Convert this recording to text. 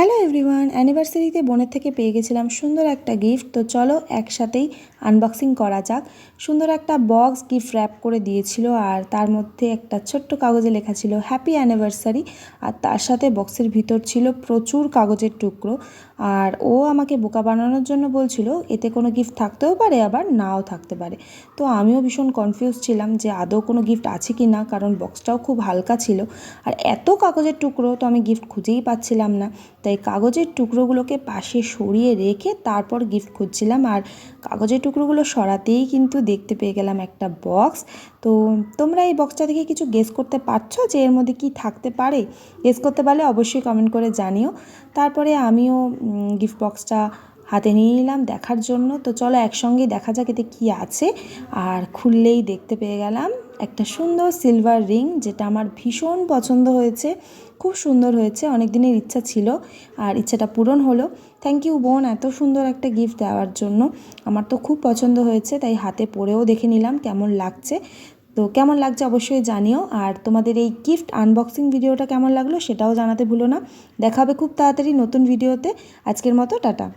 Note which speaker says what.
Speaker 1: Hello everyone, অ্যানিভার্সারিতে বোনের থেকে পেয়ে গেছিলাম সুন্দর একটা গিফট। তো চলো একসাথেই আনবক্সিং করা যাক। সুন্দর একটা বক্স গিফট র্যাপ করে দিয়েছিল, আর তার মধ্যে একটা ছোট্ট কাগজে লেখা ছিল হ্যাপি অ্যানিভার্সারি। আর তার সাথে বক্সের ভিতর ছিল প্রচুর কাগজের টুকরো। আর ও আমাকে বোকা বানানোর জন্য বলছিল এতে কোনো গিফট থাকতেও পারে আবার নাও থাকতে পারে। তো আমিও ভীষণ কনফিউজ ছিলাম যে আদৌ কোনো গিফট আছে কি না, কারণ বক্সটাও খুব হালকা ছিল। আর এত কাগজের টুকরো তো আমি গিফট খুঁজেই পাচ্ছিলাম না। তাই কাগজের টুকরোগুলোকে পাশে সরিয়ে রেখে তারপর গিফট খুঁজছিলাম। আর কাগজের টুকরোগুলো সরাতেই কিন্তু দেখতে পেয়ে গেলাম একটা বক্স। তো তোমরা এই বক্সটা থেকে কিছু গেস করতে পারছো যে এর মধ্যে কি থাকতে পারে? গেস করতে পারলে অবশ্যই কমেন্ট করে জানিও। তারপরে আমিও গিফট বক্সটা হাতে নিয়ে নিলাম দেখার জন্য। তো চলো একসঙ্গেই দেখা যাক এতে কী আছে। আর খুললেই দেখতে পেয়ে গেলাম একটা সুন্দর সিলভার রিং, যেটা আমার ভীষণ পছন্দ হয়েছে। খুব সুন্দর হয়েছে, অনেক দিনের ইচ্ছা ছিল আর ইচ্ছাটা পূরণ হলো। থ্যাংক ইউ বোন এত সুন্দর একটা গিফট দেওয়ার জন্য। আমার তো খুব পছন্দ হয়েছে, তাই হাতে পরেও দেখে নিলাম কেমন লাগছে। তো কেমন লাগছে অবশ্যই জানিও। আর তোমাদের এই গিফট আনবক্সিং ভিডিওটা কেমন লাগলো সেটাও জানাতে ভুলো না। দেখা হবে খুব তাড়াতাড়ি নতুন ভিডিওতে। আজকের মতো টাটা।